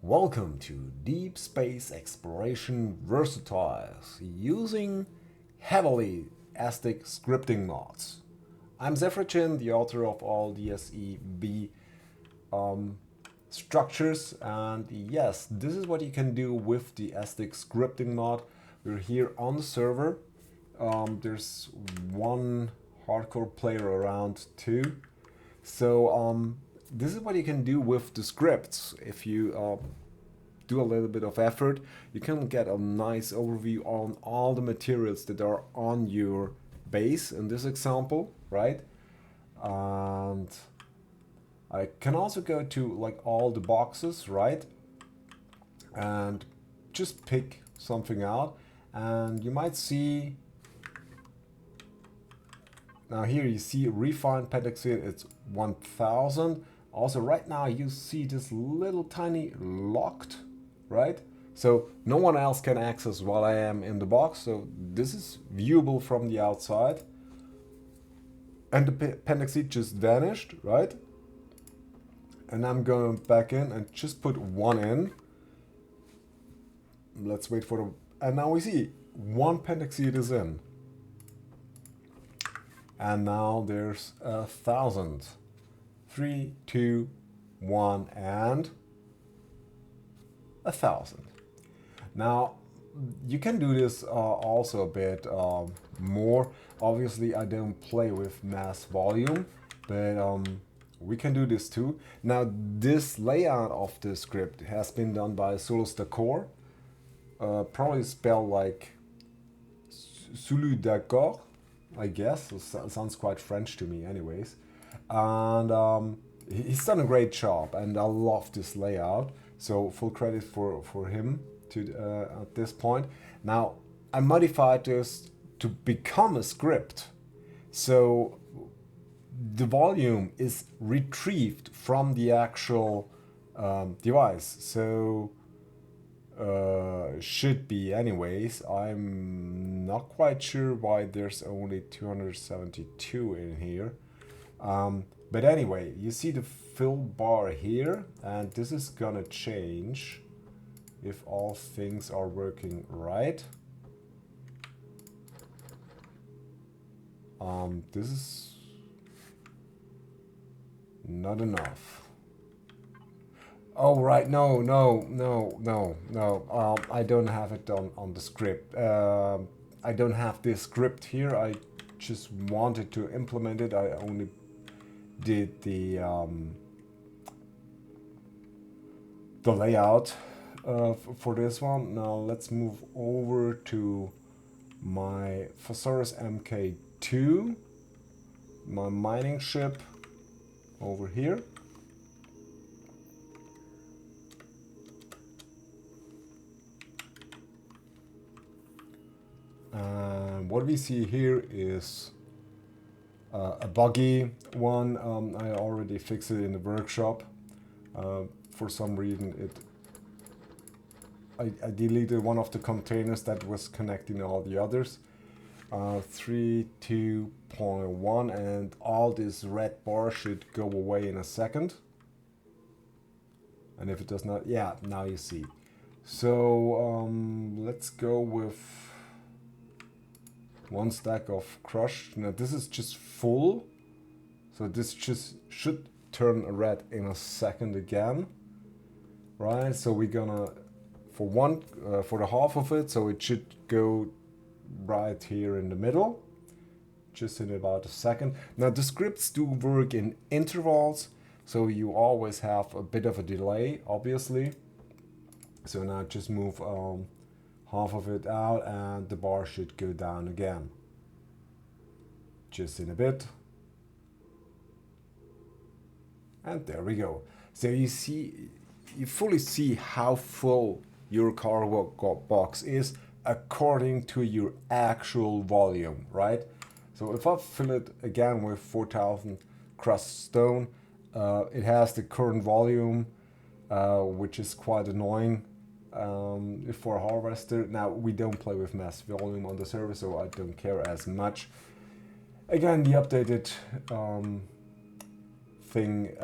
Welcome to Deep Space Exploration Versatiles using heavily ASTIC scripting mods. I'm Zephyrchin, the author of all DSEB structures, and yes, this is what you can do with the ASTIC scripting mod. We're here on the server. There's one hardcore player around too. So this is what you can do with the scripts. If you do a little bit of effort, you can get a nice overview on all the materials that are on your base in this example, right? And I can also go to like all the boxes, right? And just pick something out, and you might see. Now here you see refined pentaxide, it's 1000. Also right now you see this little tiny locked, right? So no one else can access while I am in the box. So this is viewable from the outside. And the pentaxide just vanished, right? And I'm going back in and just put one in. Let's wait for the, and now we see one pentaxide is in. And now there's 1000. 3, 2, 1, and 1000. Now you can do this also a bit more. Obviously, I don't play with mass volume, but we can do this too. Now this layout of the script has been done by Sorta, probably spelled like Sulu d'accord, I guess. It sounds quite French to me anyways. And he's done a great job, and I love this layout. So full credit for him to at this point. Now I modified this to become a script. So the volume is retrieved from the actual device. So should be anyways. I'm not quite sure why there's only 272 in here. But anyway, you see the fill bar here, and this is gonna change if all things are working right. This is not enough. Oh, right, no. I don't have it on the script. I don't have this script here. I just wanted to implement it. I only did the layout for this one. Now let's move over to my Phosphorus MK2, my mining ship over here. And what we see here is a buggy one. I already fixed it in the workshop. For some reason I deleted one of the containers that was connecting all the others. 3.2.1, and all this red bar should go away in a second. And if it does not, yeah, now you see. So let's go with one stack of crushed. Now this is just full, so this just should turn red in a second again, right? So we're gonna for the half of it, so it should go right here in the middle, just in about a second. Now the scripts do work in intervals, so you always have a bit of a delay, obviously. So now just move half of it out, and the bar should go down again. Just in a bit. And there we go. So you see, you fully see how full your cargo box is according to your actual volume, right? So if I fill it again with 4000 crushed stone, it has the current volume, which is quite annoying. For a harvester. Now we don't play with mass volume on the server, so I don't care as much. Again, the updated thing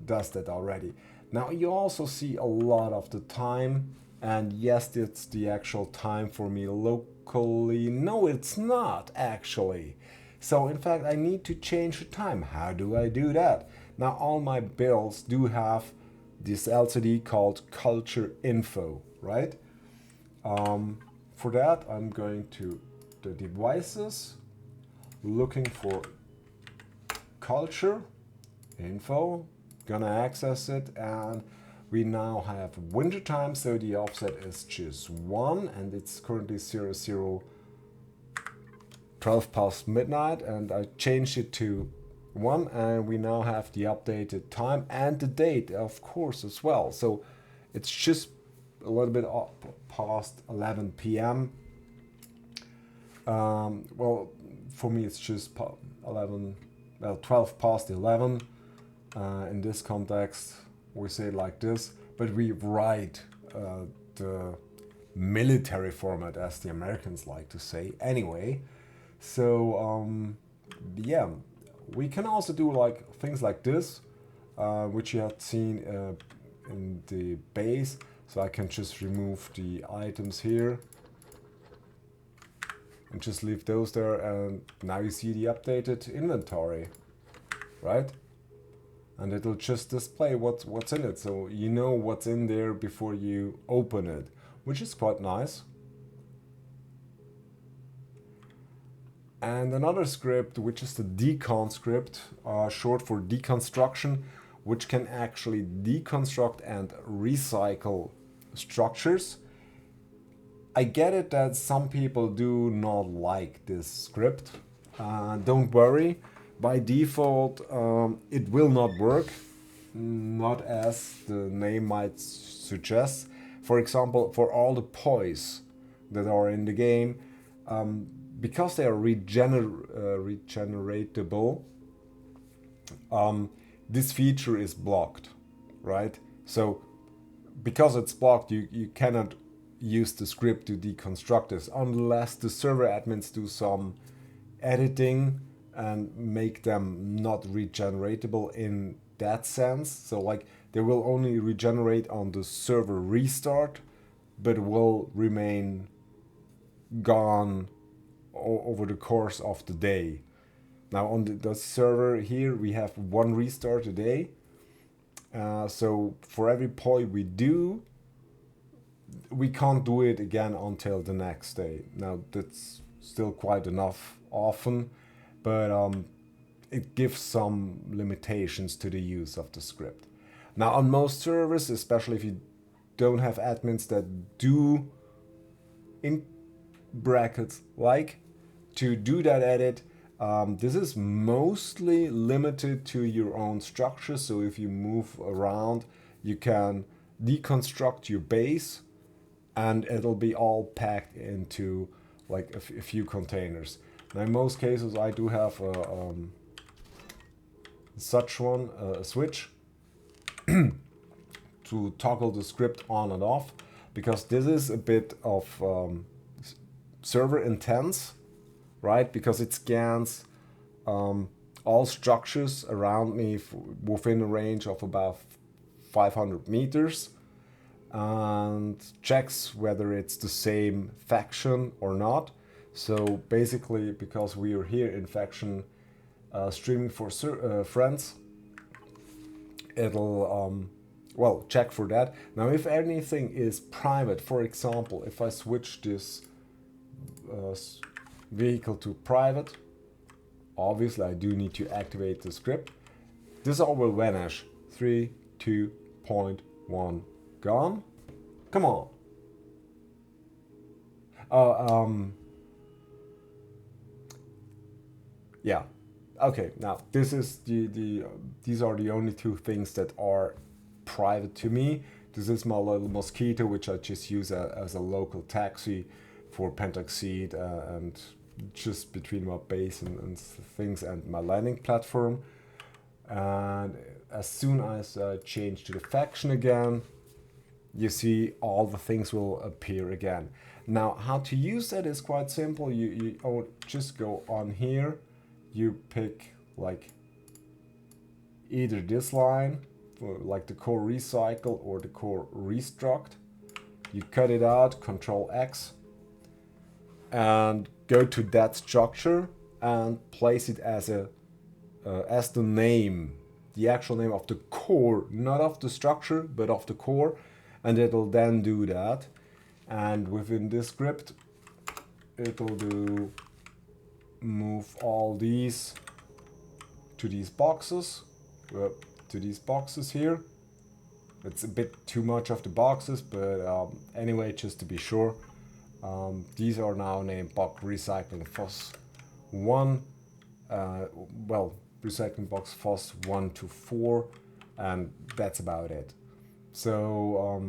does that already. Now you also see a lot of the time, and yes, it's the actual time for me locally. No, it's not actually. So in fact, I need to change the time. How do I do that? Now all my builds do have this LCD called culture info, right? For that, I'm going to the devices, looking for culture info, gonna access it, and we now have winter time, so the offset is just 1, and it's currently 12 past midnight, and I changed it to 1, and we now have the updated time and the date, of course, as well. So it's just a little bit past 11 p.m. Well, for me it's just 12 past 11. In this context, we say it like this, but we write the military format, as the Americans like to say, anyway. So yeah, we can also do like things like this, which you had seen in the base. So I can just remove the items here and just leave those there, and now you see the updated inventory, right? And it'll just display what's in it, so you know what's in there before you open it, which is quite nice. And another script, which is the decon script, short for deconstruction, which can actually deconstruct and recycle structures. I get it that some people do not like this script. Don't worry, by default it will not work, not as the name might suggest. For example, for all the poise that are in the game, because they are regeneratable, this feature is blocked, right? So because it's blocked, you cannot use the script to deconstruct this unless the server admins do some editing and make them not regeneratable in that sense. So like they will only regenerate on the server restart, but will remain gone over the course of the day. Now on the server here we have 1 restart a day, so for every poi we do, we can't do it again until the next day. Now that's still quite enough often, but it gives some limitations to the use of the script. Now on most servers, especially if you don't have admins that do, in brackets, like to do that edit, this is mostly limited to your own structure. So if you move around, you can deconstruct your base and it'll be all packed into like a few containers. Now in most cases I do have such one, a switch to toggle the script on and off, because this is a bit of server intense, right? Because it scans all structures around me within a range of about 500 meters and checks whether it's the same faction or not. So basically, because we are here in faction streaming for friends, it'll well, check for that. Now if anything is private, for example, if I switch this vehicle to private, obviously I do need to activate the script. This all will vanish. 3, 2.1 gone. Come on. Yeah. Okay. Now this is these are the only 2 things that are private to me. This is my little mosquito, which I just use as a local taxi for Pentaxid and just between my base and things and my landing platform. And as soon as I change to the faction again, you see all the things will appear again. Now how to use that is quite simple. You just go on here, you pick like either this line like the core recycle or the core restruct. You cut it out, Control X, and go to that structure and place it as the name, the actual name of the core, not of the structure, but of the core, and it'll then do that. And within this script, it'll do move all these to these boxes, here. It's a bit too much of the boxes, but anyway, just to be sure, these are now named box recycling FOSS 1, recycling box FOSS 1 to 4, and that's about it. So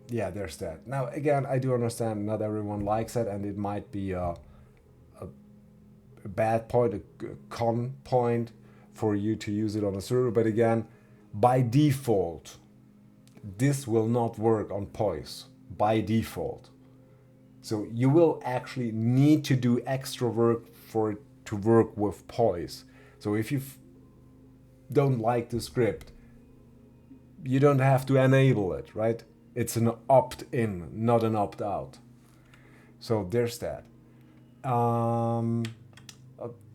yeah, there's that. Now again, I do understand not everyone likes it, and it might be a bad point, a con point for you to use it on a server, but again, by default, this will not work on POIs by default. So you will actually need to do extra work for it to work with POIs. So if you don't like the script, you don't have to enable it, right? It's an opt-in, not an opt-out. So there's that.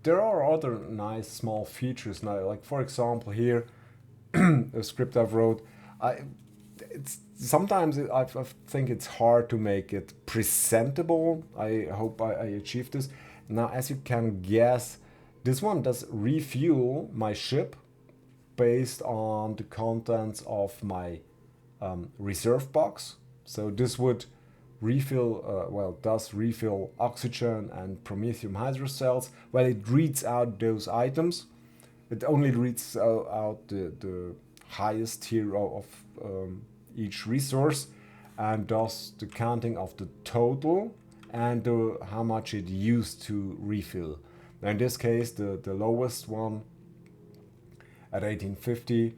There are other nice small features now, like for example here, a script I've wrote. I think it's hard to make it presentable. I hope I achieved this. Now, as you can guess, this one does refuel my ship based on the contents of my reserve box. So this would refill, does refill oxygen and promethium hydrocells. Well, it reads out those items. It only reads out the highest tier of each resource, and does the counting of the total and how much it used to refill. Now in this case, the lowest one at 1850,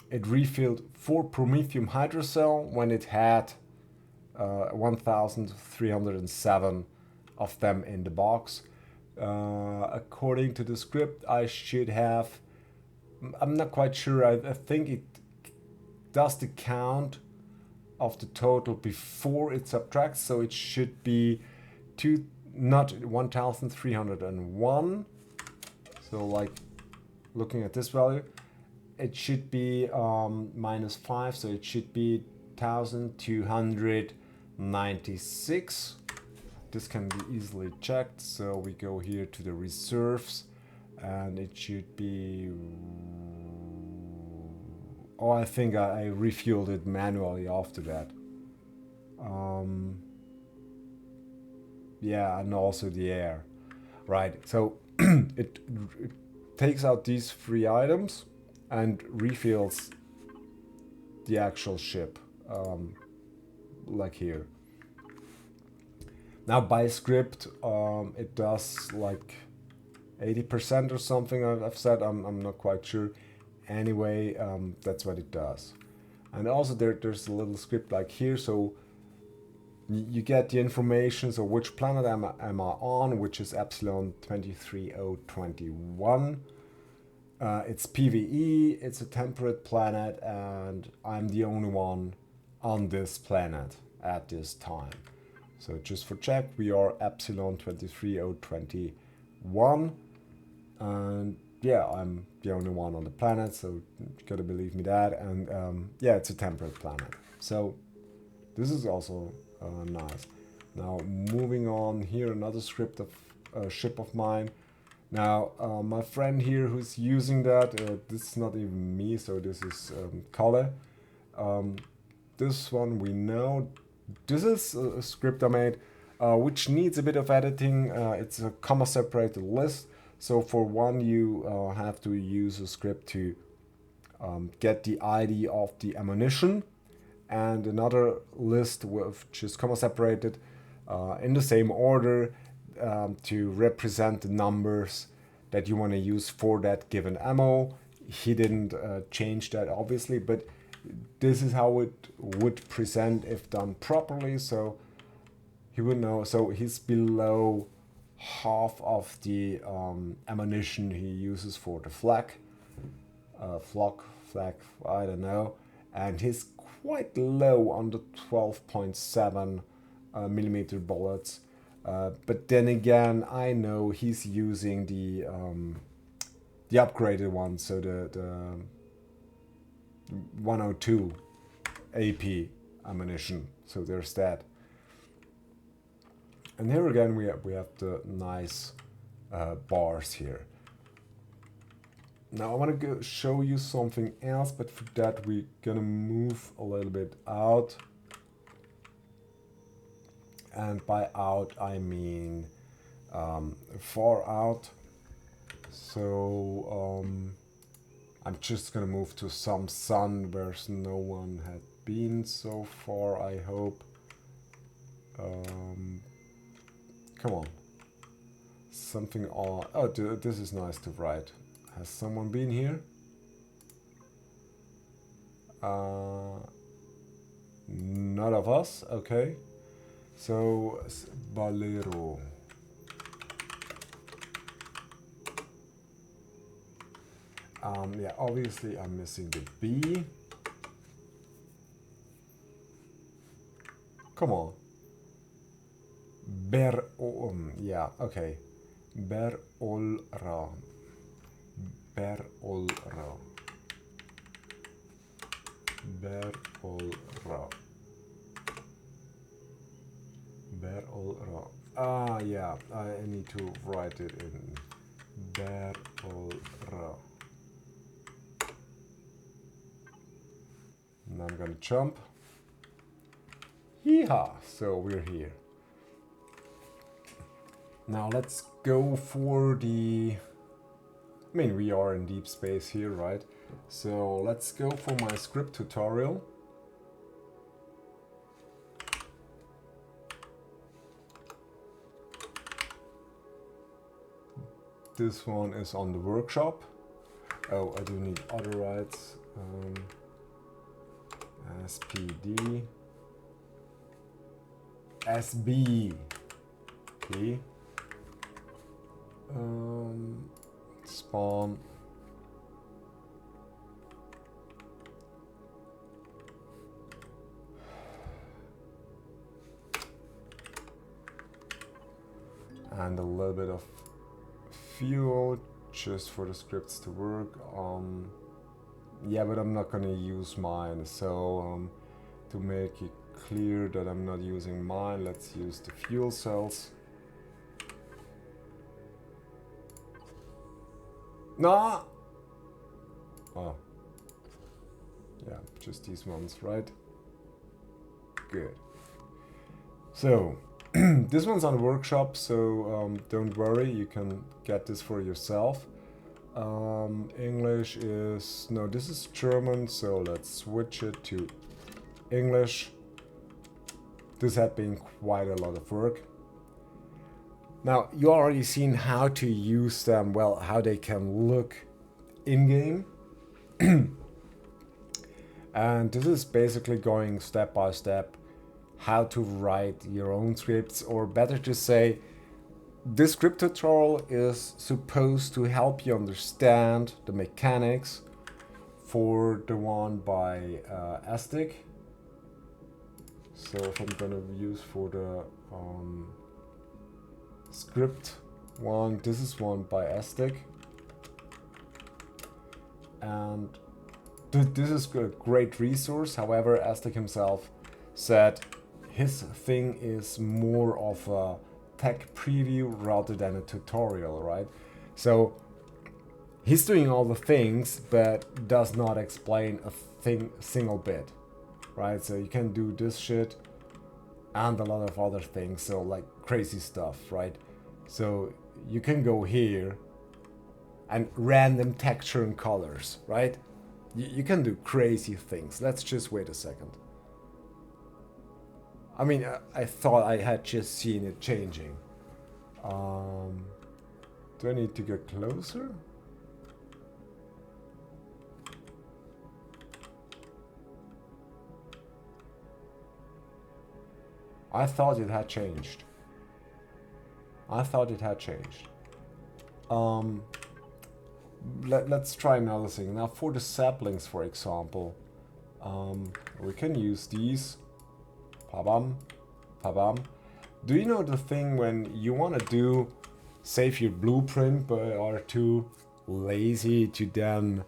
it refilled 4 promethium hydrocell when it had 1,307 of them in the box. According to the script, I should have, I'm not quite sure, I think it does the count of the total before it subtracts, so it should be not 1,301. So like looking at this value, it should be minus 5, so it should be 1,296. This can be easily checked, so we go here to the reserves, and it should be, I think I refueled it manually after that. Yeah, and also the air, right? So it takes out these 3 items and refills the actual ship, like here. Now by script, it does like 80% or something. I've said, I'm not quite sure. Anyway, that's what it does. And also there's a little script like here, so you get the information. So which planet am I on, which is Epsilon 23021. It's PvE, it's a temperate planet, and I'm the only one on this planet at this time. So just for check, we are Epsilon 23021, and yeah, I'm the only one on the planet, so you gotta believe me that. And yeah, it's a temperate planet. So this is also nice. Now moving on here, another script of a ship of mine. Now my friend here who's using that, this is not even me, so this is Kalle. This one we know. This is a script I made, which needs a bit of editing. It's a comma separated list. So for one, you have to use a script to get the ID of the ammunition, and another list which is comma separated in the same order to represent the numbers that you want to use for that given ammo. He didn't change that obviously, but this is how it would present if done properly, so he would know. So he's below half of the ammunition he uses for the flak flag, I don't know, and he's quite low on the 12.7 millimeter bullets. But then again, I know he's using the upgraded one, so the 102 AP ammunition. So there's that. And here again we have the nice bars here. Now I want to show you something else, but for that we're gonna move a little bit out. And by out I mean far out. So I'm just gonna move to some sun where no one had been so far, I hope. Come on. Something on... Oh, this is nice to write. Has someone been here? None of us? Okay. So, Valero. Yeah, obviously I'm missing the B. Come on. Yeah, okay. Berolra. Berolra. Berolra. Berolra. Ah, yeah, I need to write it in Berolra. And I'm gonna jump. Yeehaw! So we're here. Now let's go for the... I mean, we are in deep space here, right? So let's go for my script tutorial. This one is on the workshop. Oh, I do need other rights. SPD. SB. Okay. Spawn. And a little bit of fuel just for the scripts to work. Yeah, but I'm not gonna use mine. So to make it clear that I'm not using mine, let's use the fuel cells. No! Oh. Yeah, just these ones, right? Good. So, this one's on the workshop, so don't worry, you can get this for yourself. English is... No, this is German, so let's switch it to English. This had been quite a lot of work. Now, you already seen how to use them, well, how they can look in-game. And this is basically going step by step how to write your own scripts, or better to say, this script tutorial is supposed to help you understand the mechanics for the one by Aztec. So if I'm gonna use for the script one, this is one by Aztec, and this is a great resource. However, Aztec himself said his thing is more of a tech preview rather than a tutorial, right? So he's doing all the things but does not explain a single bit, right? So you can do this shit and a lot of other things, so like crazy stuff, right? So you can go here and random texture and colors, right? You can do crazy things. Let's just wait a second. I mean, I thought I had just seen it changing. Do I need to get closer? I thought it had changed. let's try another thing. Now for the saplings, for example, we can use these. Pabam, pabam. Do you know the thing when you want to do save your blueprint but are too lazy to then,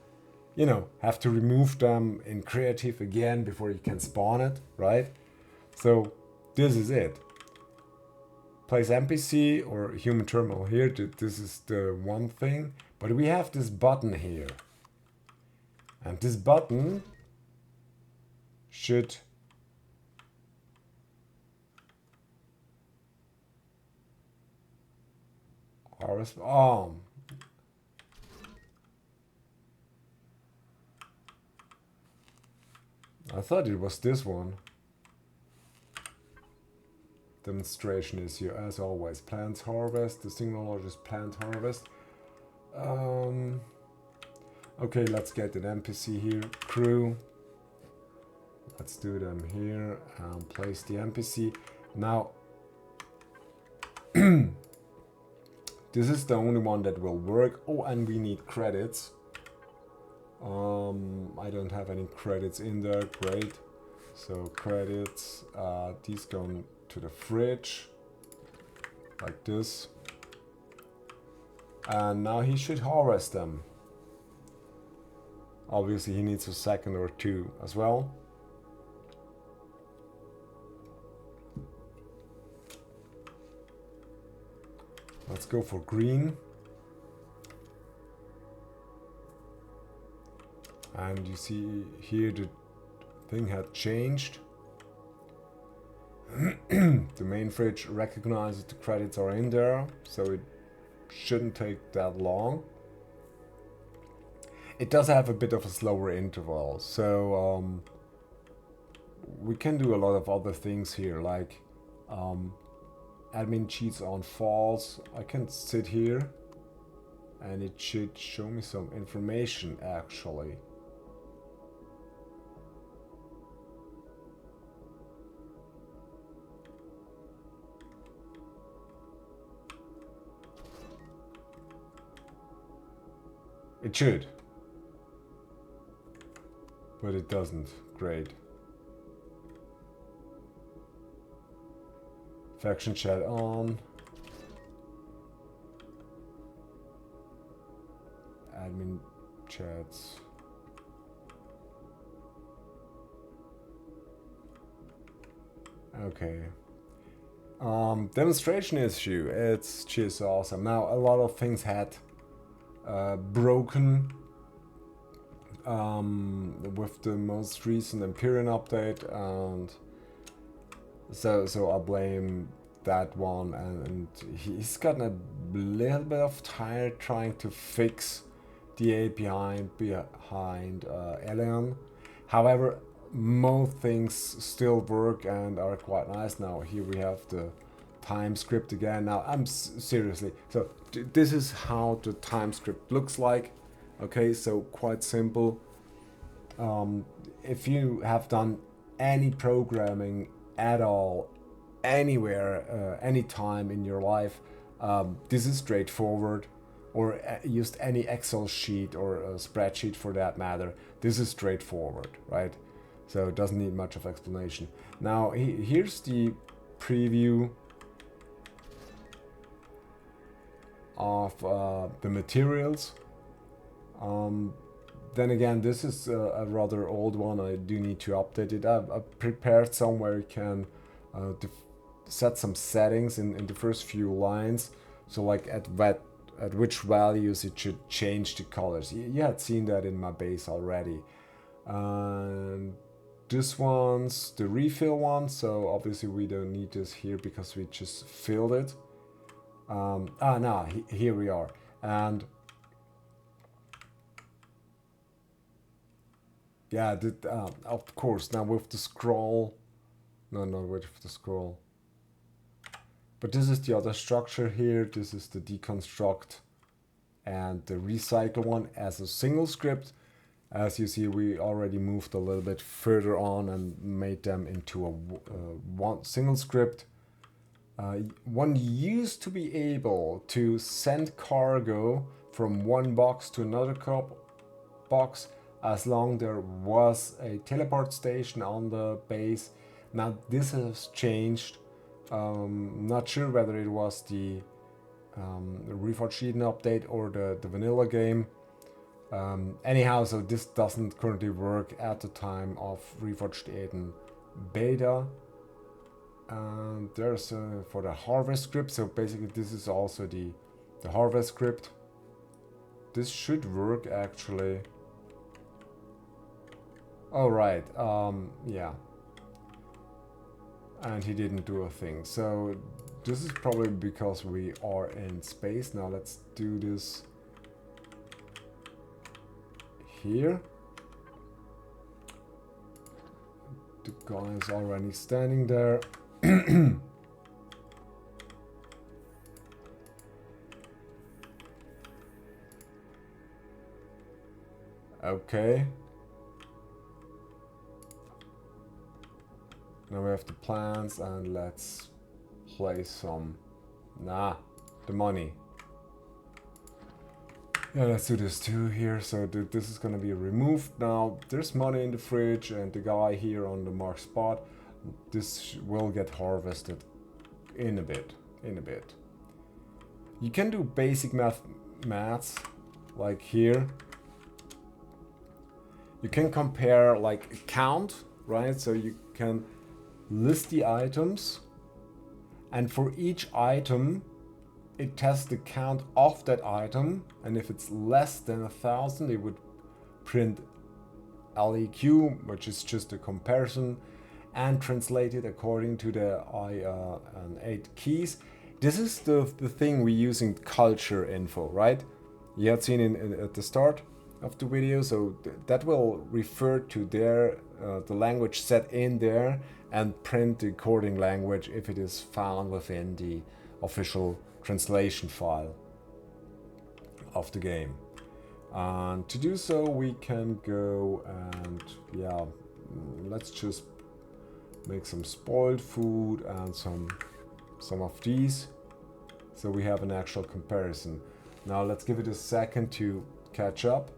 you know, have to remove them in creative again before you can spawn it, right? So this is it. Place NPC or human terminal here. This is the one thing, but we have this button here, and this button should harvest. I thought it was this one. Demonstration is here as always. Plant harvest. The single largest plant harvest. Okay, let's get an NPC here. Crew. Let's do them here and place the NPC. Now, this is the only one that will work. Oh, and we need credits. I don't have any credits in there. Great. So credits, these go to the fridge, like this. And now he should harvest them. Obviously he needs a second or two as well. Let's go for green. And you see here the thing had changed. The main fridge recognizes the credits are in there, so it shouldn't take that long. It does have a bit of a slower interval, so we can do a lot of other things here, like admin cheats on false. I can sit here and it should show me some information actually. It should. But it doesn't. Great. Faction chat on. Admin chats. Okay. Demonstration issue. It's just awesome. Now a lot of things had broken with the most recent Empyrion update, and so I blame that one, and he's gotten a little bit of tired trying to fix the API behind Elion. However, most things still work and are quite nice. Now here we have the time script again. Now I'm seriously, so this is how the time script looks like. Okay, so quite simple. If you have done any programming at all, anywhere, anytime in your life, this is straightforward. Or used any Excel sheet or a spreadsheet for that matter, this is straightforward, right? So it doesn't need much of explanation. Now here's the preview of the materials. Then again, this is a rather old one. I do need to update it. I've prepared somewhere you can set some settings in the first few lines. So like at which values it should change the colors. You had seen that in my base already. And this one's the refill one, so obviously we don't need this here because we just filled it. No, here we are. And yeah, of course, now with the scroll, no, not with the scroll. But this is the other structure here. This is the deconstruct and the recycle one as a single script. As you see, we already moved a little bit further on and made them into a one single script. One used to be able to send cargo from one box to another box as long there was a teleport station on the base. Now this has changed. Not sure whether it was the Reforged Eden update or the vanilla game. Anyhow, so this doesn't currently work at the time of Reforged Eden beta. And there's for the harvest script, so basically this is also the harvest script. This should work actually. Oh right, yeah. And he didn't do a thing. So this is probably because we are in space. Now let's do this here. The guy is already standing there. Okay. Now we have the plans and let's play some... Nah, the money. Yeah, let's do this too here. So this is gonna be removed now. There's money in the fridge and the guy here on the marked spot. This will get harvested in a bit. You can do basic maths like here. You can compare like a count, right? So you can list the items, and for each item it tests the count of that item, and if it's less than 1,000 it would print LEQ, which is just a comparison, and translate it according to the I8 keys. This is the thing we use in culture info, right? You had seen at the start of the video, so that will refer to their the language set in there and print the according language if it is found within the official translation file of the game. And to do so we can go and yeah, let's just make some spoiled food and some of these, so we have an actual comparison. Now let's give it a second to catch up.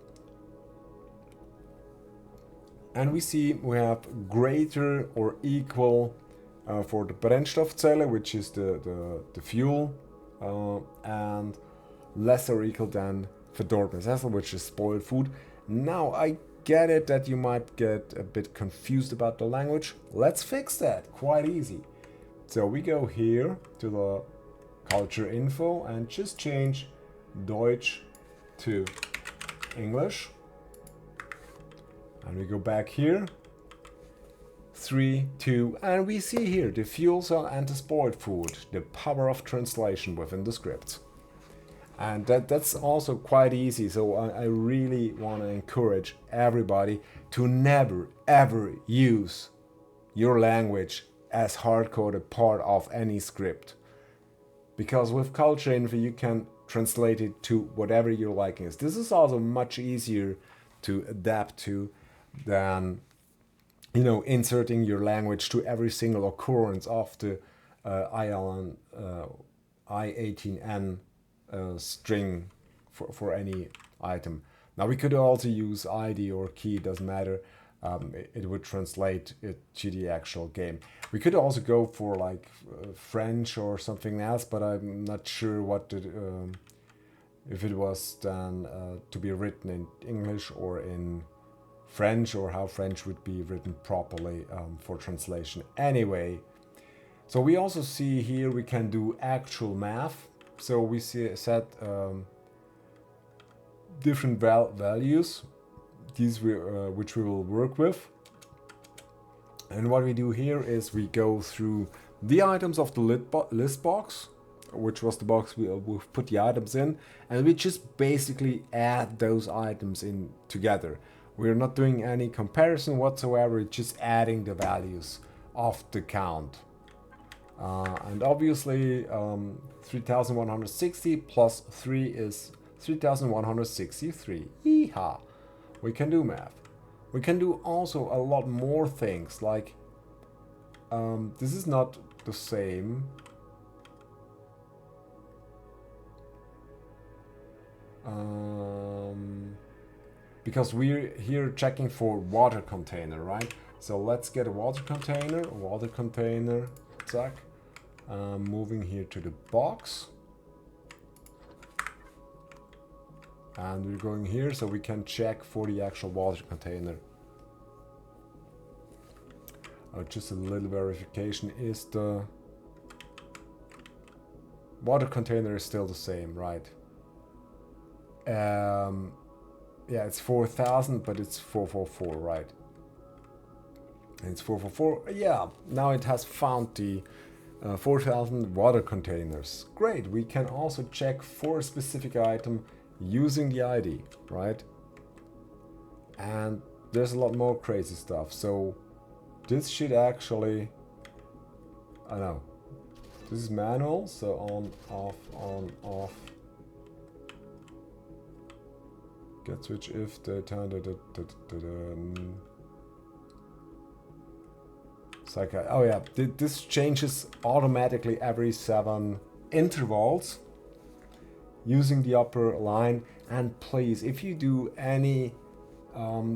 And we see we have greater or equal for the Brennstoffzelle, which is the fuel, and less or equal than verdorbene Essel, which is spoiled food. Now I get it that you might get a bit confused about the language. Let's fix that, quite easy. So we go here to the culture info and just change Deutsch to English. And we go back here, 3, 2, and we see here the fuel cell and the spoiled food, the power of translation within the scripts. And that's also quite easy, so I really want to encourage everybody to never ever use your language as hard-coded part of any script. Because with culture info you can translate it to whatever your liking is. This is also much easier to adapt to than, you know, inserting your language to every single occurrence of the I18N string for any item. Now we could also use ID or key, doesn't matter. It would translate it to the actual game. We could also go for like French or something else, but I'm not sure what if it was then to be written in English or in French, or how French would be written properly for translation. Anyway, so we also see here we can do actual math. So we set different values, these which we will work with. And what we do here is we go through the items of the list box, which was the box we've put the items in, and we just basically add those items in together. We're not doing any comparison whatsoever, it's just adding the values of the count. And obviously 3160 plus 3 is 3163. Yeehaw! We can do math. We can do also a lot more things, like this is not the same. Because we're here checking for water container, right? So let's get a water container, zack. Moving here to the box. And we're going here so we can check for the actual water container. Just a little verification, is the water container is still the same, right? Yeah, it's 4,000, but it's 444, right? And it's 444. Yeah, now it has found the 4,000 water containers. Great, we can also check for a specific item using the ID, right? And there's a lot more crazy stuff. So this should actually, I know, this is manual, so on, off. Get switch if the oh yeah, this changes automatically every 7 intervals using the upper line. And please, if you do any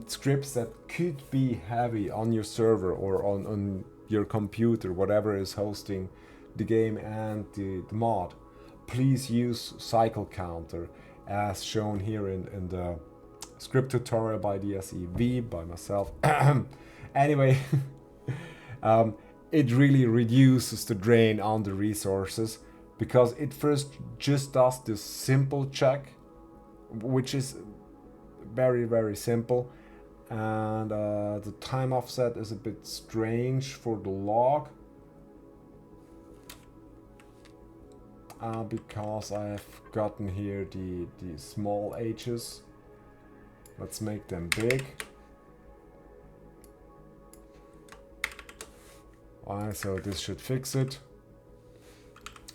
scripts that could be heavy on your server or on your computer, whatever is hosting the game and the mod, please use cycle counter as shown here in the script tutorial by DSEV, by myself. Anyway, it really reduces the drain on the resources, because it first just does this simple check, which is very, very simple. And the time offset is a bit strange for the log, because I have gotten here the small h's. Let's make them big. Alright, so this should fix it.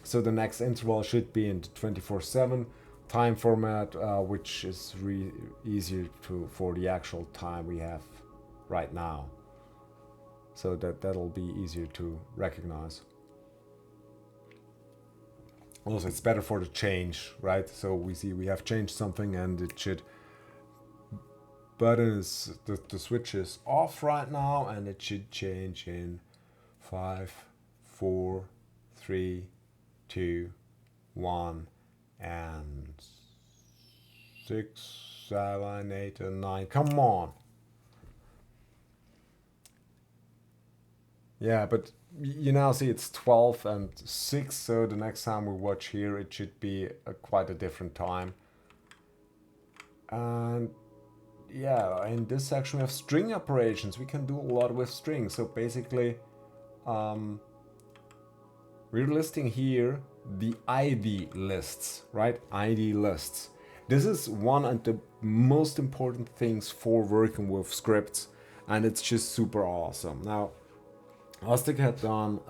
So the next interval should be in the 24/7 time format, which is easier for the actual time we have right now. So that'll be easier to recognize. Also, it's better for the change, right? So we see we have changed something, and it should button is the switch is off right now, and it should change in 5, 4, 3, 2, 1, and 6, 7, 8, and 9. Come on. Yeah, but you now see it's 12 and 6, so the next time we watch here, it should be quite a different time. And yeah, in this section we have string operations. We can do a lot with strings. So basically, we're listing here the ID lists, right? ID lists. This is one of the most important things for working with scripts, and it's just super awesome. Now, Aztec had done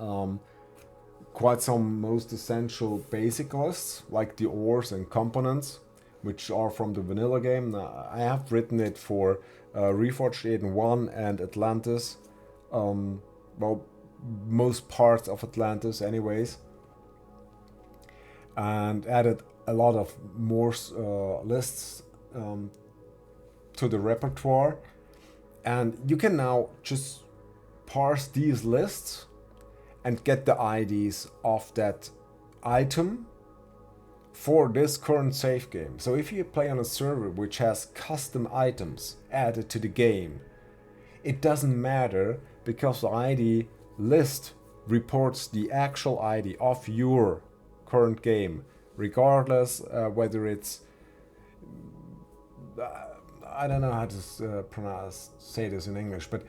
quite some most essential basic lists, like the ores and components, which are from the vanilla game. Now, I have written it for Reforged Eden 1 and Atlantis. Well, most parts of Atlantis anyways. And added a lot of more lists to the repertoire. And you can now just parse these lists and get the IDs of that item for this current save game. So if you play on a server which has custom items added to the game, it doesn't matter, because the ID list reports the actual ID of your current game, regardless whether it's I don't know how to say this in English, but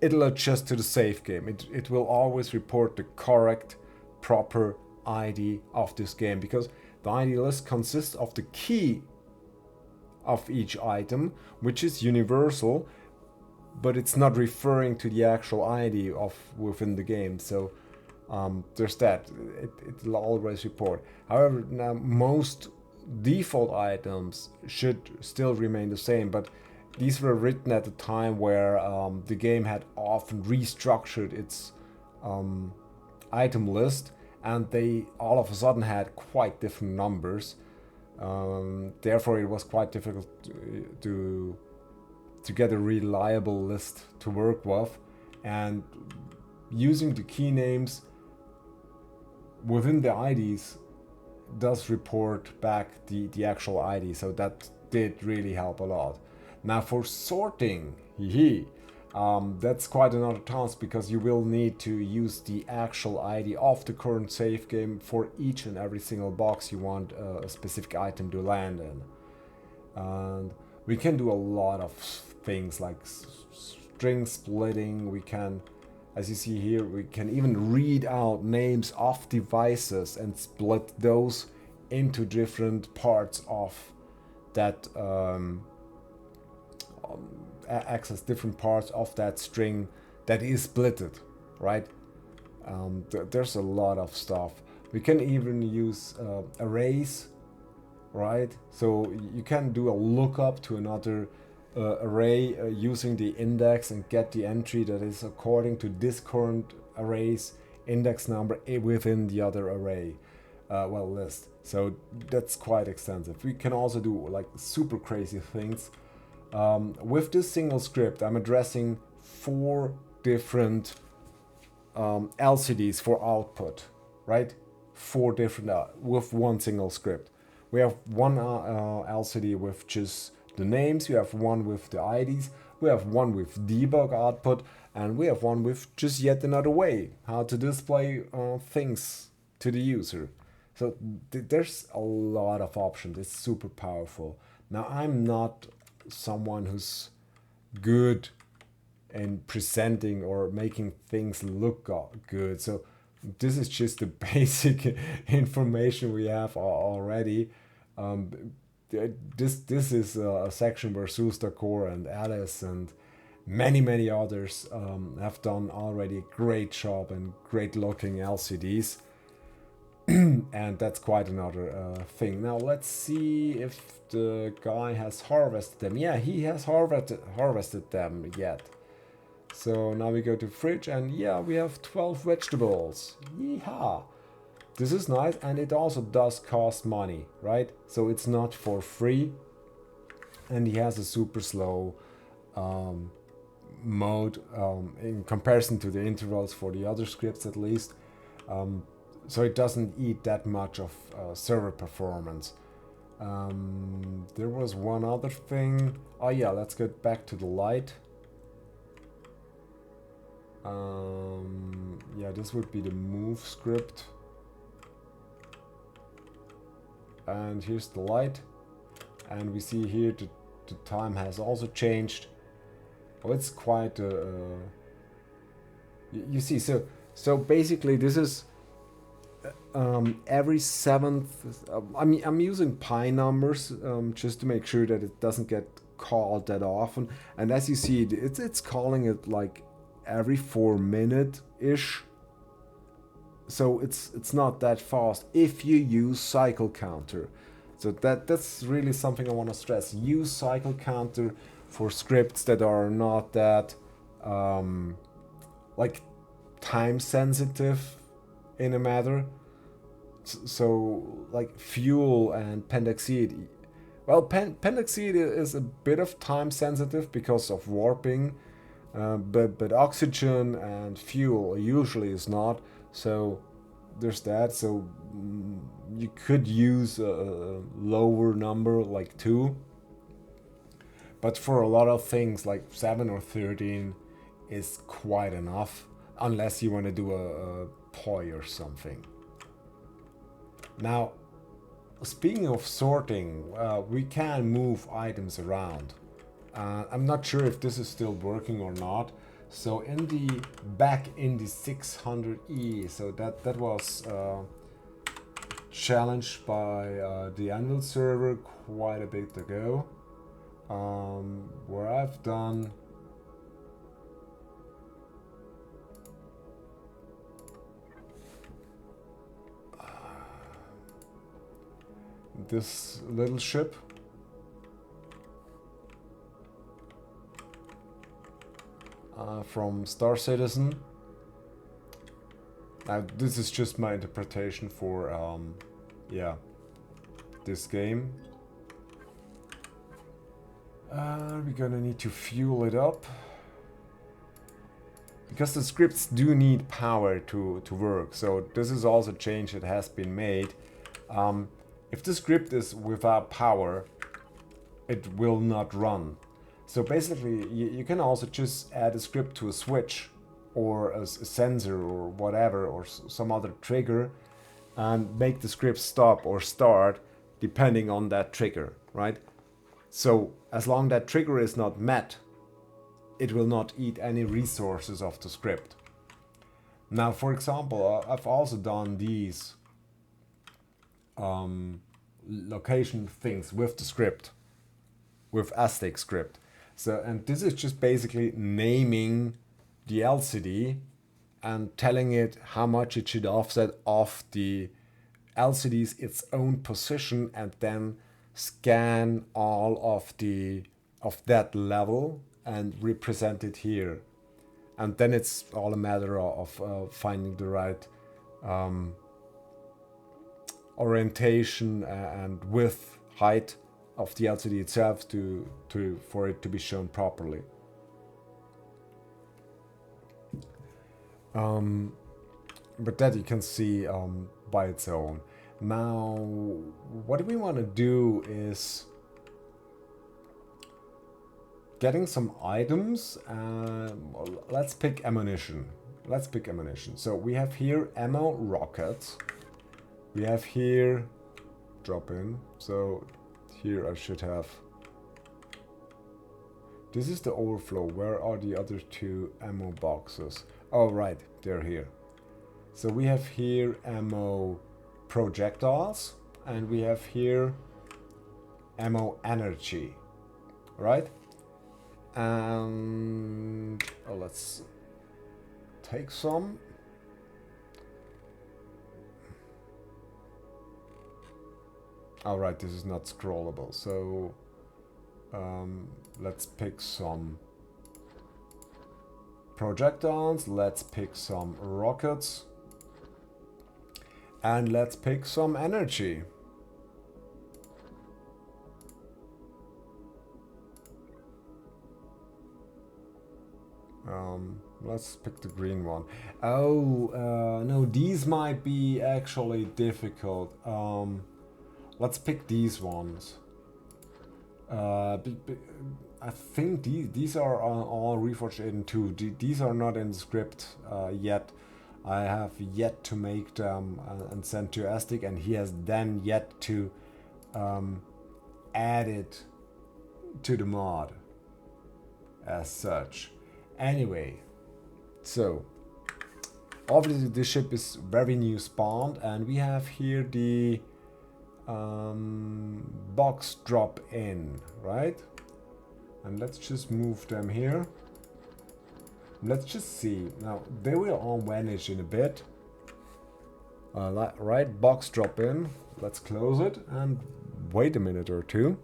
it'll adjust to the save game. It will always report the correct, proper ID of this game, because the ID list consists of the key of each item, which is universal, but it's not referring to the actual ID of within the game. So there's that. It'll always report. However, now most default items should still remain the same, but these were written at a time where the game had often restructured its item list, and they all of a sudden had quite different numbers. Therefore, it was quite difficult to get a reliable list to work with, and using the key names within the IDs does report back the actual ID, so that did really help a lot. Now for sorting, that's quite another task, because you will need to use the actual ID of the current save game for each and every single box you want a specific item to land in. And we can do a lot of things like string splitting. We can, as you see here, we can even read out names of devices and split those into different parts of that access different parts of that string that is splitted, right? There's a lot of stuff. We can even use arrays, right? So you can do a lookup to another array using the index and get the entry that is according to this current array's index number within the other array list. So that's quite extensive. We can also do like super crazy things. With this single script, I'm addressing 4 different LCDs for output, right? 4 different with one single script. We have one LCD with just the names, we have one with the IDs, we have one with debug output, and we have one with just yet another way how to display things to the user. So there's a lot of options. It's super powerful. Now, I'm not someone who's good in presenting or making things look good. So this is just the basic information we have already. This is a section where Sorta Core and Alice and many others have done already a great job and great looking LCDs. And that's quite another thing. Now let's see if the guy has harvested them. Yeah, he has harvested them yet. So now we go to fridge, and yeah, we have 12 vegetables. Yeehaw! This is nice, and it also does cost money, right? So it's not for free, and he has a super slow mode in comparison to the intervals for the other scripts, at least. So it doesn't eat that much of server performance. There was one other thing. Oh yeah, let's get back to the light. Yeah, this would be the move script. And here's the light. And we see here the time has also changed. Oh, it's quite you see, so basically this is every 7th. I'm using pi numbers just to make sure that it doesn't get called that often. And as you see, it's calling it like every 4 minute ish. So it's not that fast if you use cycle counter. So that's really something I want to stress. Use cycle counter for scripts that are not that like time sensitive in a matter. So like fuel and pendaxide. Well, pendaxide is a bit of time sensitive because of warping, but oxygen and fuel usually is not. So there's that. So you could use a lower number like 2. But for a lot of things like 7 or 13 is quite enough, unless you want to do a poi or something. Now, speaking of sorting, we can move items around. I'm not sure if this is still working or not. So back in the 600E, so that was challenged by the Anvil server quite a bit ago, where I've done this little ship. From Star Citizen. Now, this is just my interpretation for, yeah. this game. We're gonna need to fuel it up. Because the scripts do need power to work. So this is also a change that has been made. If the script is without power, it will not run. So basically, you can also just add a script to a switch or a sensor or whatever, or some other trigger, and make the script stop or start depending on that trigger, right? So as long that trigger is not met, it will not eat any resources of the script. Now, for example, I've also done these location things with the script, with astic script. So, and this is just basically naming the LCD and telling it how much it should offset off the LCD's its own position, and then scan all of that level and represent it here. And then it's all a matter of finding the right orientation and width, height of the LCD itself for it to be shown properly. But that you can see by its own. Now, what we want to do is getting some items. Let's pick ammunition. So we have here ammo rockets. We have here drop in. So here I should have. This is the overflow. Where are the other two ammo boxes? Oh, right, they're here. So we have here ammo projectiles, and we have here ammo energy, right? And let's take some. All right, this is not scrollable, so let's pick some projectiles, let's pick some rockets, and let's pick some energy. Let's pick the green one. Oh, no, these might be actually difficult. Let's pick these ones. I think these are all Reforged in 2. These are not in the script yet. I have yet to make them and send to Astic, and he has then yet to add it to the mod as such. Anyway, so obviously this ship is very new spawned, and we have here the box drop in, right? And let's just move them here. Let's just see. Now they will all vanish in a bit. Right, box drop in. Let's close it and wait a minute or two.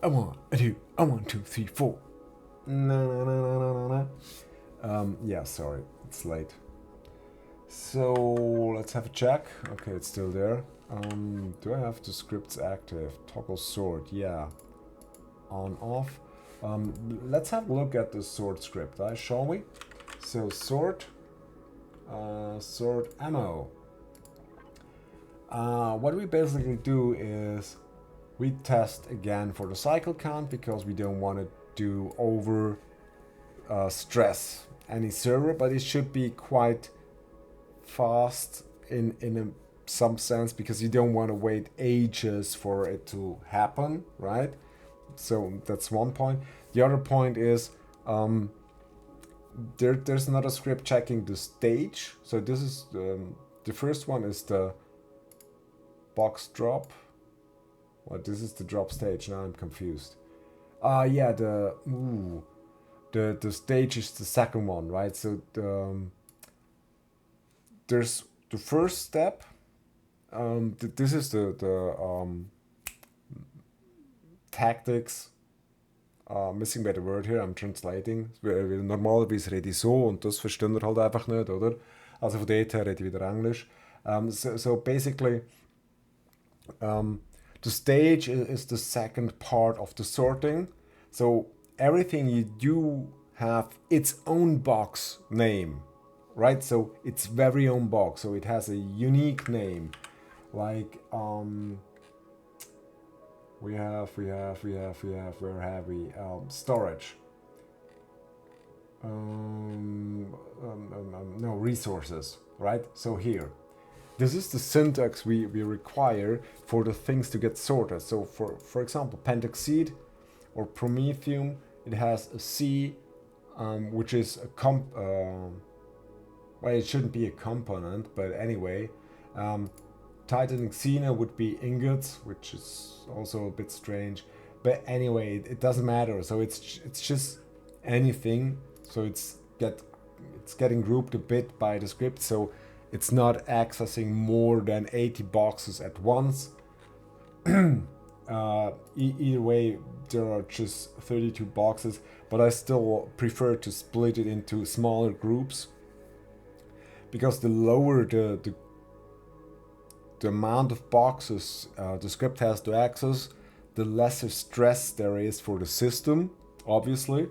A 1, a 2, a 1, 2, 3, 4. No. Yeah, sorry, it's late. So let's have a check. Okay, it's still there. Do I have the scripts active? Toggle sort, yeah. On, off. Let's have a look at the sort script, shall we? So sort ammo. What we basically do is we test again for the cycle count, because we don't want to do over stress any server, but it should be quite fast in some sense, because you don't want to wait ages for it to happen, right? So that's one point. The other point is there's another script checking the stage. So this is the first one is the box drop. Well, this is the drop stage. Now I'm confused. Yeah, the stage is the second one, right? So there's the first step. This is the tactics. Missing by the word here, I'm translating. Weil normalerweise rede ich so und das verstehen wir halt einfach nicht, oder? Also von dort her rede ich wieder Englisch. So basically, the stage is the second part of the sorting. So everything you do have its own box name, right? So its very own box. So it has a unique name. Like we have where have we storage. No, resources, right? So here, this is the syntax we require for the things to get sorted. So for example, Pentaxid or Promethium, it has a C, which is a well, it shouldn't be a component, but anyway, Titanic Xena would be ingots, which is also a bit strange. But anyway, it doesn't matter. So it's just anything. So it's getting grouped a bit by the script. So it's not accessing more than 80 boxes at once. Either way, there are just 32 boxes, but I still prefer to split it into smaller groups, because the lower the amount of boxes the script has to access, the lesser stress there is for the system, obviously.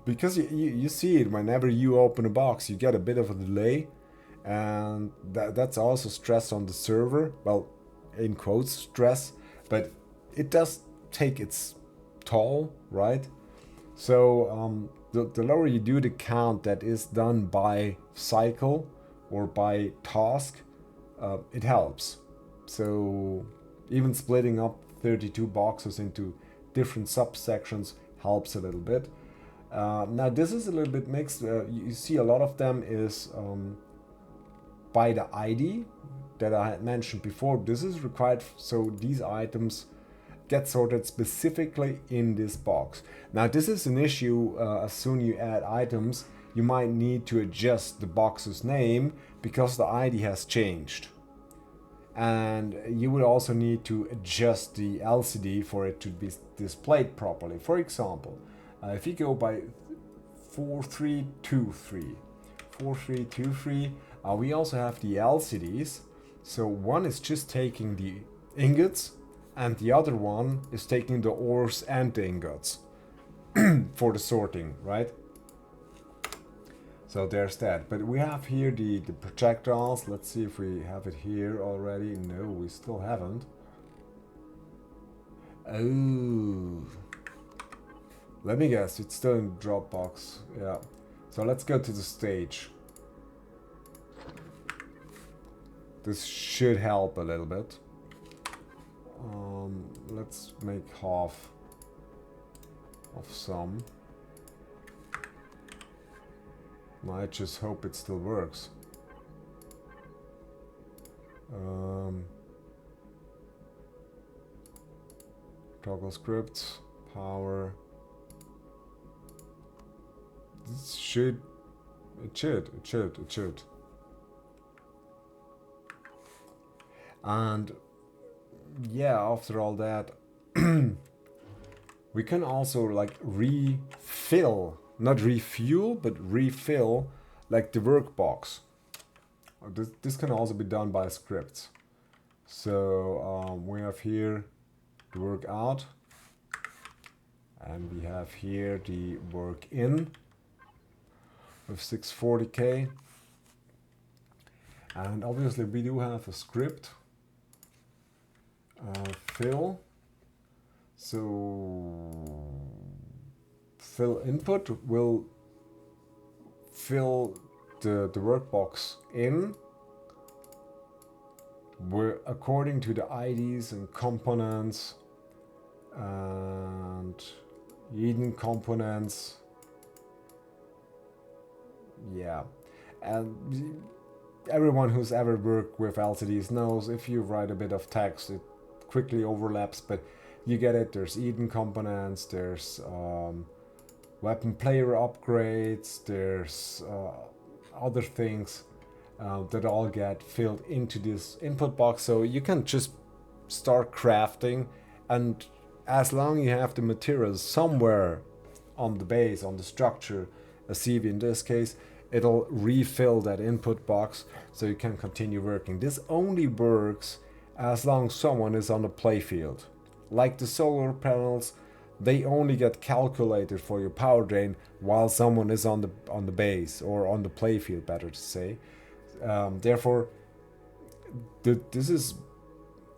Because you see it whenever you open a box, you get a bit of a delay, and that's also stress on the server. Well, in quotes, stress, but it does take its toll, right? So the lower you do the count that is done by cycle or by task, it helps. So even splitting up 32 boxes into different subsections helps a little bit. Now this is a little bit mixed. You see a lot of them is by the ID that I had mentioned before. This is required so these items get sorted specifically in this box. Now this is an issue. As soon you add items, you might need to adjust the box's name because the ID has changed. And you would also need to adjust the LCD for it to be displayed properly. For example, if you go by 4323, we also have the LCDs. So one is just taking the ingots, and the other one is taking the ores and the ingots for the sorting, right? So there's that. But we have here the projectiles. Let's see if we have it here already. No, we still haven't. Oh. Let me guess, it's still in Dropbox. Yeah. So let's go to the stage. This should help a little bit. Let's make half of some. I just hope it still works. Toggle scripts, power. This should. And yeah, after all that, we can also like refill, not refuel, but refill like the workbox. This can also be done by scripts. So we have here the work out, and we have here the work in with 640k. And obviously we do have a script fill. So fill input will fill the workbox in according to the IDs and components and hidden components. Yeah, and everyone who's ever worked with LCDs knows if you write a bit of text, it quickly overlaps, but you get it. There's Eden components, there's weapon player upgrades, there's other things that all get filled into this input box. So you can just start crafting, and as long as you have the materials somewhere on the base, on the structure, a CV in this case, it'll refill that input box so you can continue working. This only works as long as someone is on the playfield. Like the solar panels, they only get calculated for your power drain while someone is on the base, or on the playfield, better to say. Therefore, this is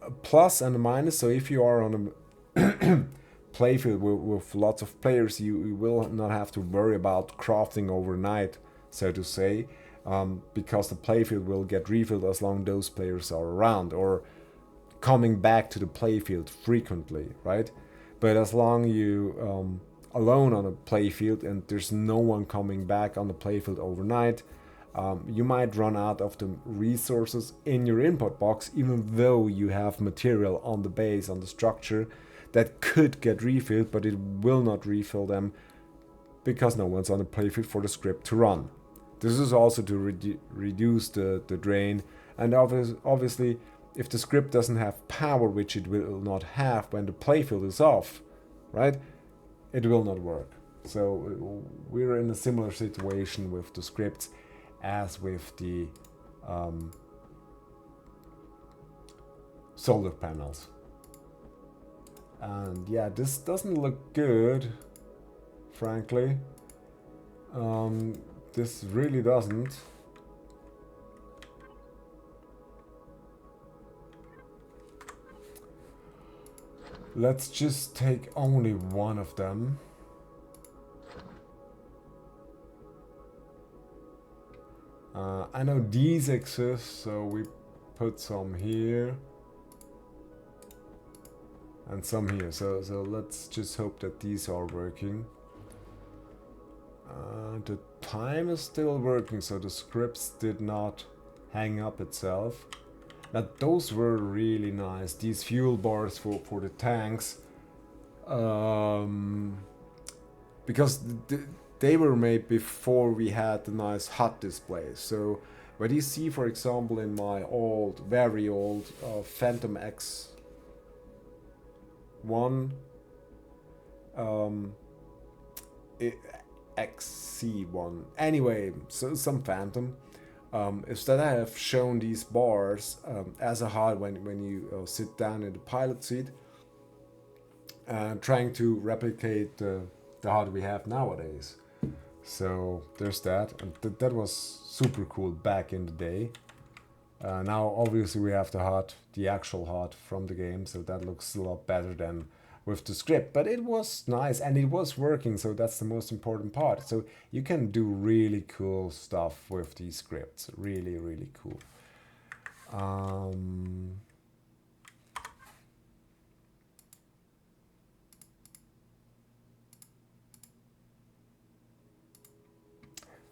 a plus and a minus. So if you are on a playfield with lots of players, you will not have to worry about crafting overnight, so to say, because the playfield will get refilled as long as those players are around or coming back to the playfield frequently, right? But as long as you alone on a playfield and there's no one coming back on the playfield overnight, you might run out of the resources in your input box, even though you have material on the base, on the structure, that could get refilled, but it will not refill them because no one's on the playfield for the script to run. This is also to reduce the drain, and obviously if the script doesn't have power, which it will not have when the playfield is off, right, it will not work. So we're in a similar situation with the scripts as with the solar panels. And yeah, this doesn't look good, frankly. This really doesn't. Let's just take only one of them. I know these exist, so we put some here and some here. So let's just hope that these are working. The time is still working, so the scripts did not hang up itself. Now those were really nice, these fuel bars for the tanks, because they were made before we had the nice HUD displays. So what you see, for example, in my old, very old Phantom X1, XC1, anyway, so some Phantom, is that I have shown these bars as a HUD when you sit down in the pilot seat, trying to replicate the HUD we have nowadays. So there's that, and that was super cool back in the day. Now obviously we have the HUD, the actual HUD from the game, so that looks a lot better than with the script, but it was nice and it was working, so that's the most important part. So you can do really cool stuff with these scripts, really cool.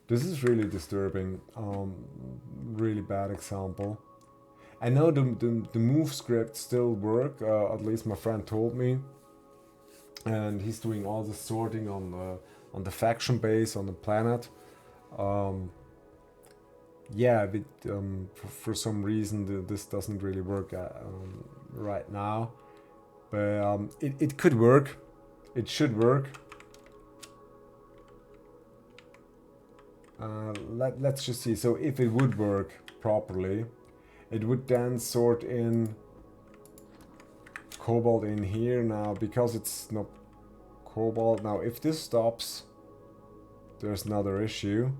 This is really disturbing, really bad example. I know the move scripts still work, at least my friend told me, and he's doing all the sorting on the faction base on the planet. Yeah, but for some reason this doesn't really work right now, but it could work, it should work. Let's just see. So if it would work properly, it would then sort in cobalt in here. Now because it's not cobalt, now if this stops, there's another issue.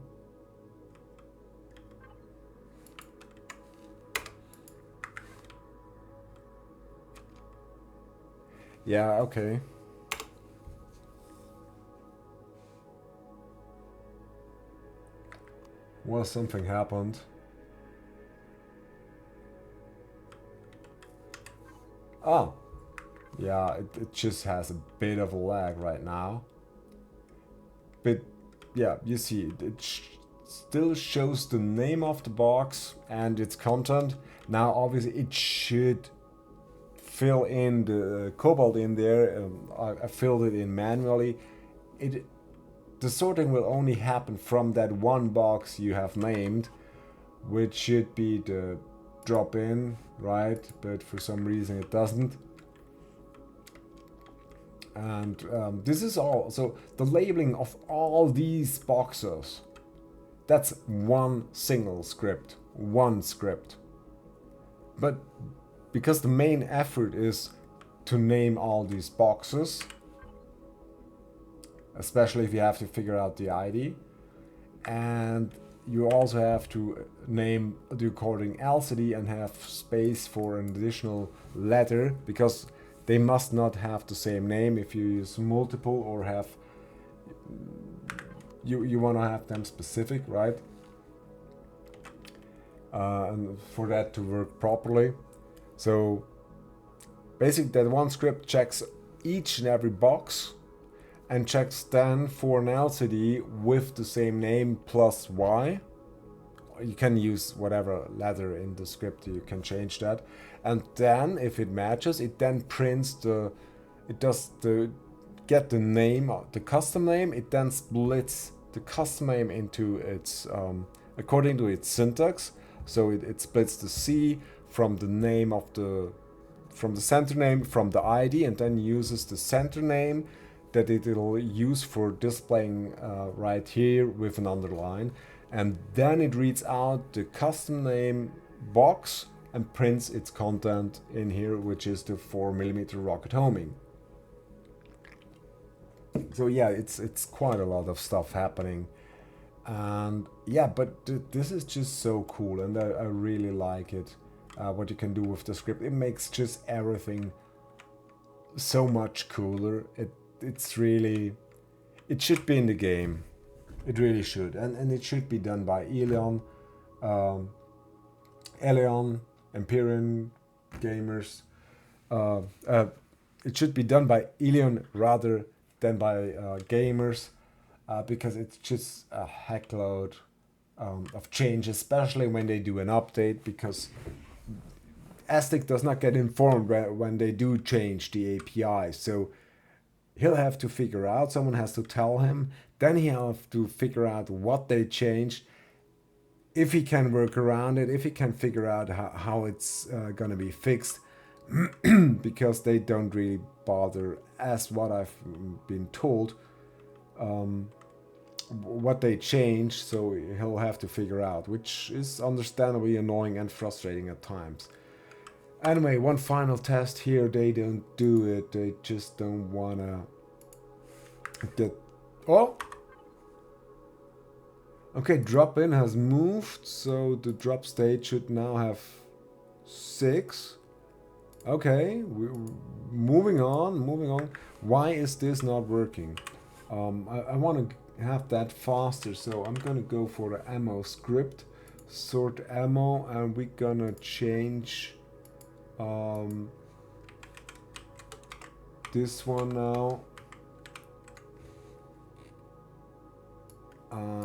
Yeah, okay. Well, something happened. Oh, yeah, it just has a bit of a lag right now. But yeah, you see, it still shows the name of the box and its content. Now, obviously, it should fill in the cobalt in there. I filled it in manually. The sorting will only happen from that one box you have named, which should be the drop-in, right? But for some reason it doesn't. And this is all. So the labeling of all these boxes That's one single script, one script. But because the main effort is to name all these boxes, especially if you have to figure out the ID, and you also have to name the according LCD and have space for an additional letter, because they must not have the same name. If you use multiple or have you want to have them specific, right? And for that to work properly. So basically that one script checks each and every box and checks then for an LCD with the same name plus Y. You can use whatever letter in the script, you can change that. And then if it matches, it then prints get the name, the custom name, it then splits the custom name into its, according to its syntax. So it splits the C from the name of from the center name, from the ID, and then uses the center name that it'll use for displaying right here with an underline, and then it reads out the custom name box and prints its content in here, which is the 4mm rocket homing. So yeah, it's quite a lot of stuff happening, and yeah, but this is just so cool, and I really like it. What you can do with the script, it makes just everything so much cooler. It's really, it should be in the game. It really should, and it should be done by Empyrion gamers. It should be done by Empyrion rather than by gamers, because it's just a heckload of change, especially when they do an update, because Aztec does not get informed when they do change the API. So he'll have to figure out, someone has to tell him, then he'll have to figure out what they changed, if he can work around it, if he can figure out how it's gonna be fixed, because they don't really bother, as what I've been told, what they change, so he'll have to figure out, which is understandably annoying and frustrating at times. Anyway, one final test here. They don't do it. They just don't wanna get... Oh! Okay, drop in has moved, so the drop state should now have 6. Okay, moving on. Why is this not working? I want to have that faster, so I'm gonna go for the ammo script, sort ammo, and we're gonna change this one now.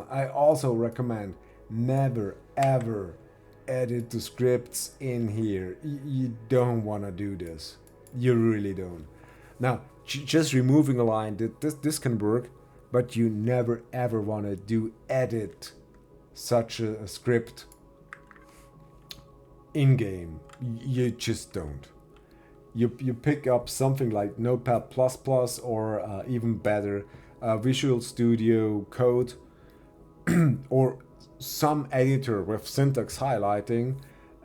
I also recommend never ever edit the scripts in here. You don't want to do this. You really don't. Now, just removing a line, this can work, but you never ever want to do edit such a script in-game. You just don't. You pick up something like Notepad++ or even better, Visual Studio Code, or some editor with syntax highlighting,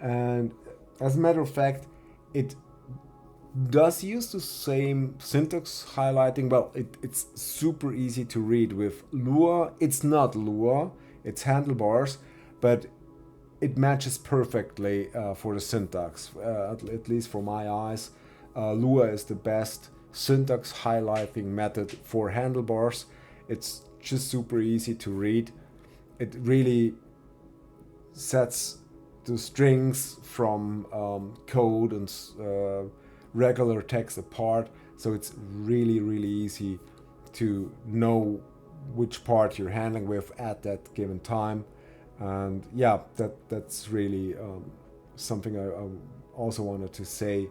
and as a matter of fact, it does use the same syntax highlighting. Well, it's super easy to read with Lua. It's not Lua, it's handlebars, but it matches perfectly for the syntax, at least for my eyes. Lua is the best syntax highlighting method for handlebars. It's just super easy to read. It really sets the strings from code and regular text apart, so it's really easy to know which part you're handling with at that given time. And yeah, that's really something I also wanted to say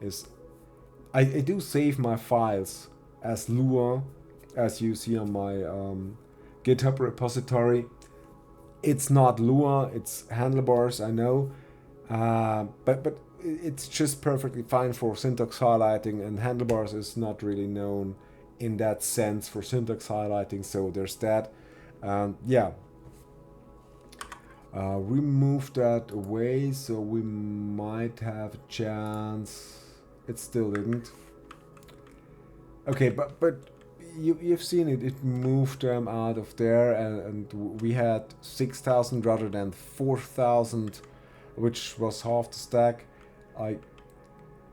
is I do save my files as Lua, as you see on my GitHub repository. It's not Lua, it's handlebars, I know, but it's just perfectly fine for syntax highlighting, and handlebars is not really known in that sense for syntax highlighting, so there's that. Yeah, We moved that away, so we might have a chance. It still didn't. Okay, but you've seen it. It moved them out of there, and we had 6,000 rather than 4,000, which was half the stack. I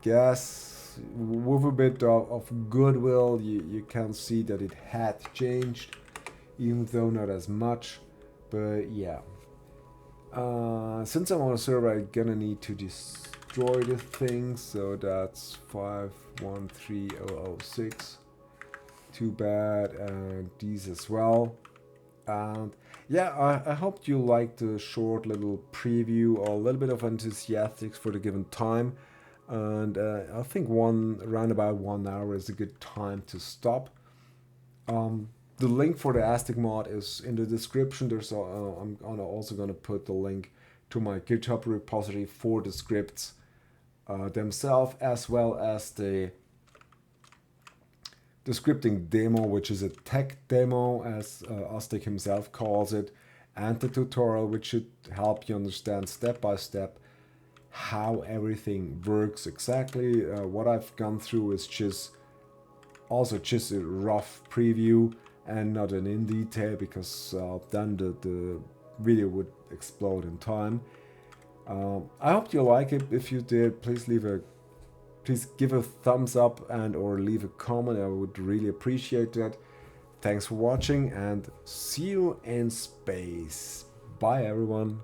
guess with a bit of goodwill, you can see that it had changed, even though not as much. But yeah. Since I'm on a server, I'm gonna need to destroy the thing, so that's 513006. Too bad, and these as well. And yeah, I hope you liked the short little preview, or a little bit of enthusiastics for the given time. And I think around about 1 hour is a good time to stop. The link for the Aztec mod is in the description. I'm also gonna put the link to my GitHub repository for the scripts themselves, as well as the scripting demo, which is a tech demo, as Aztec himself calls it, and the tutorial, which should help you understand step by step how everything works exactly. What I've gone through is just a rough preview and not in detail, because then the video would explode in time. I hope you like it. If you did, please give a thumbs up and or leave a comment. I would really appreciate that. Thanks for watching, and see you in space. Bye everyone.